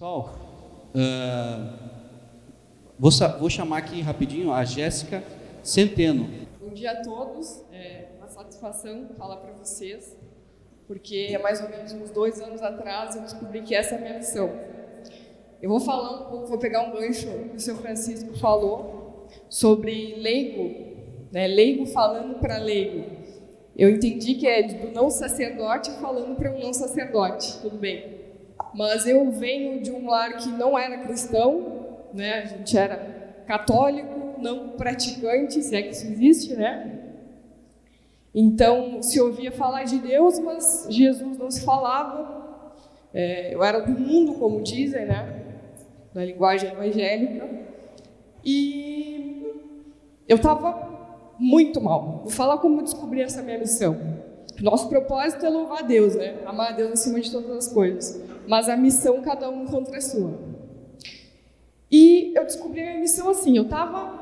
Pessoal, vou chamar aqui rapidinho a Jéssica Centeno. Bom dia a todos, é uma satisfação falar para vocês, porque há mais ou menos uns 2 anos atrás eu descobri que essa é a minha missão. Eu vou falar um pouco, vou pegar um gancho que o Sr. Francisco falou sobre leigo, né? Leigo falando para leigo. Eu entendi que é do não sacerdote falando para um não sacerdote, tudo bem. Mas eu venho de um lar que não era cristão, né? A gente era católico, não praticante, se é que isso existe, né? Então, se ouvia falar de Deus, mas Jesus não se falava. Eu era do mundo, como dizem, né? Na linguagem evangélica. E eu estava muito mal. Vou falar como eu descobri essa minha missão. Nosso propósito é louvar a Deus, né? Amar a Deus acima de todas as coisas. Mas a missão, cada um encontra a sua. E eu descobri a minha missão assim, eu estava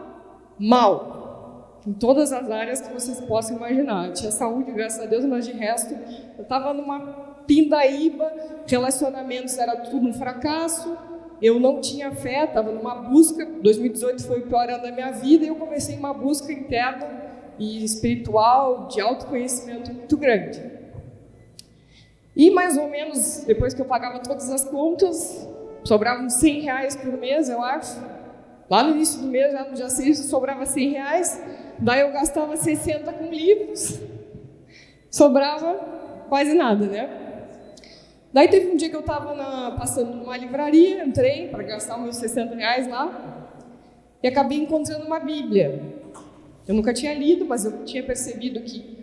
mal. Em todas as áreas que vocês possam imaginar. Eu tinha saúde, graças a Deus, mas de resto, eu estava numa pindaíba, relacionamentos era tudo um fracasso, eu não tinha fé, estava numa busca. 2018 foi o pior ano da minha vida e eu comecei uma busca interna e espiritual, de autoconhecimento muito grande. E mais ou menos, depois que eu pagava todas as contas, sobravam R$100 por mês, eu acho. Lá no início do mês, já no dia 6, sobrava R$100. Daí eu gastava 60 com livros. Sobrava quase nada, né? Daí teve um dia que eu estava passando numa livraria, entrei para gastar meus R$60 lá e acabei encontrando uma Bíblia. Eu nunca tinha lido, mas eu tinha percebido que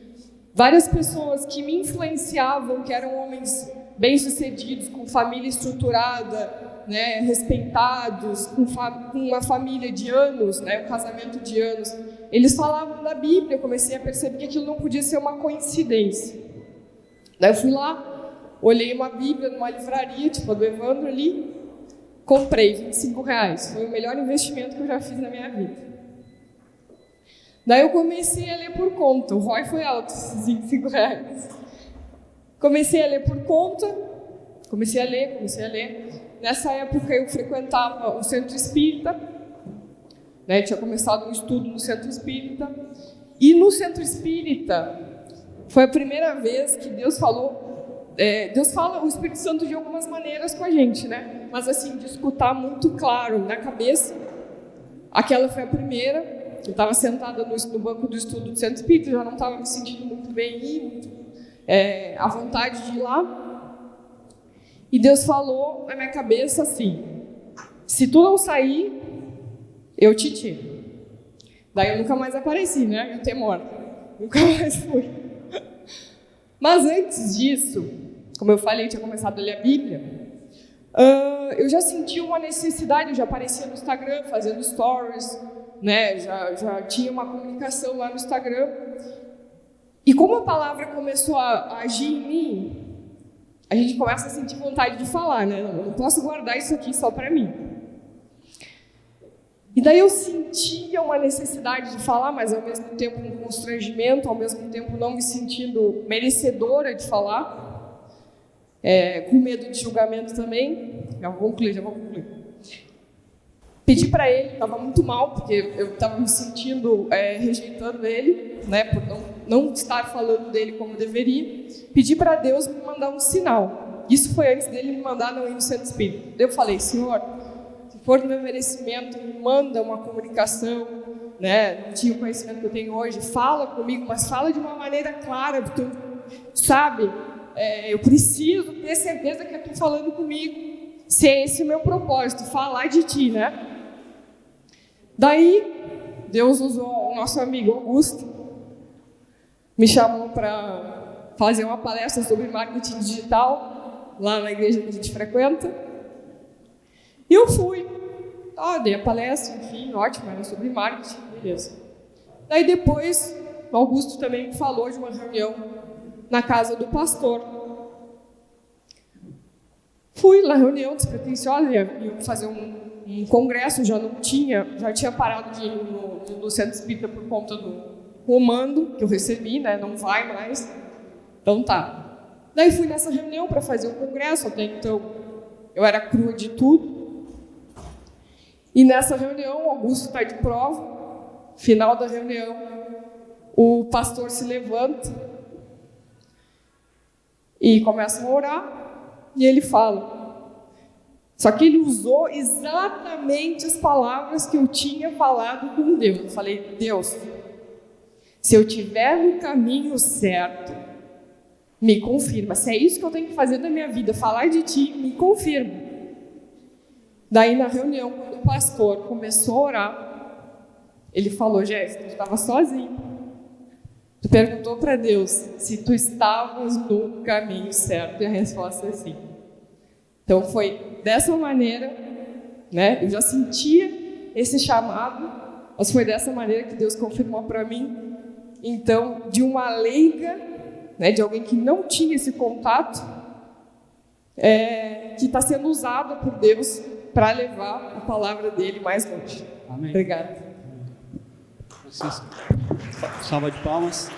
várias pessoas que me influenciavam, que eram homens bem-sucedidos, com família estruturada, né, respeitados, com uma família de anos, né, um casamento de anos, eles falavam da Bíblia. Eu comecei a perceber que aquilo não podia ser uma coincidência. Daí eu fui lá, olhei uma Bíblia numa livraria, tipo a do Evandro ali, comprei R$25. Foi o melhor investimento que eu já fiz na minha vida. Daí eu comecei a ler por conta, o ROI foi alto, esses R$25. Comecei a ler por conta, comecei a ler. Nessa época eu frequentava o Centro Espírita, né? Tinha começado um estudo no Centro Espírita, e no Centro Espírita foi a primeira vez que Deus falou. Deus fala, o Espírito Santo, de algumas maneiras com a gente, né? Mas assim, de escutar muito claro na cabeça. Aquela foi a primeira. Eu estava sentada no banco do estudo do Centro Espírita, já não estava me sentindo muito bem, muito à vontade de ir lá. E Deus falou na minha cabeça assim: se tu não sair, eu te tiro. Daí eu nunca mais apareci, né? Eu tenho morto. Nunca mais fui. Mas antes disso, como eu falei, eu tinha começado a ler a Bíblia. Eu já senti uma necessidade, eu já aparecia no Instagram fazendo stories, né? Já tinha uma comunicação lá no Instagram. E como a palavra começou a agir em mim, a gente começa a sentir vontade de falar, né? Eu não posso guardar isso aqui só para mim. E daí eu sentia uma necessidade de falar, mas ao mesmo tempo um constrangimento, ao mesmo tempo não me sentindo merecedora de falar, com medo de julgamento também. Já vou concluir. Pedi para ele, estava muito mal, porque eu estava me sentindo rejeitando ele, né, por não estar falando dele como deveria. Pedi para Deus me mandar um sinal. Isso foi antes dele me mandar não ir no Centro Espírita. Eu falei: Senhor, se for do meu merecimento, me manda uma comunicação, né? Não tinha o conhecimento que eu tenho hoje, fala comigo, mas fala de uma maneira clara, porque tu sabe, eu preciso ter certeza que tu falando comigo, se é esse o meu propósito, falar de ti, né? Daí, Deus usou o nosso amigo Augusto, me chamou para fazer uma palestra sobre marketing digital, lá na igreja que a gente frequenta. E eu fui. Dei a palestra, enfim, ótimo, era sobre marketing, beleza. Daí depois, o Augusto também me falou de uma reunião na casa do pastor. Fui na reunião despretensiosa, ia fazer um congresso, já tinha parado de ir no Centro Espírita por conta do comando que eu recebi, né? Não vai mais. Então tá. Daí fui nessa reunião para fazer um congresso. Até então eu era crua de tudo. E nessa reunião, Augusto está de prova, final da reunião, o pastor se levanta e começa a orar, e ele fala. Só que ele usou exatamente as palavras que eu tinha falado com Deus. Eu falei, Deus, se eu estiver no caminho certo, me confirma. Se é isso que eu tenho que fazer na minha vida, falar de ti, me confirma. Daí na reunião, quando o pastor começou a orar, ele falou, Jéssica, tu estava sozinho. Tu perguntou para Deus se tu estavas no caminho certo. E a resposta é sim. Então foi dessa maneira, né? Eu já sentia esse chamado, mas foi dessa maneira que Deus confirmou para mim. Então, de uma leiga, né, de alguém que não tinha esse contato, que está sendo usada por Deus para levar a palavra dele mais longe. Amém. Obrigada. Francisco, salva de palmas.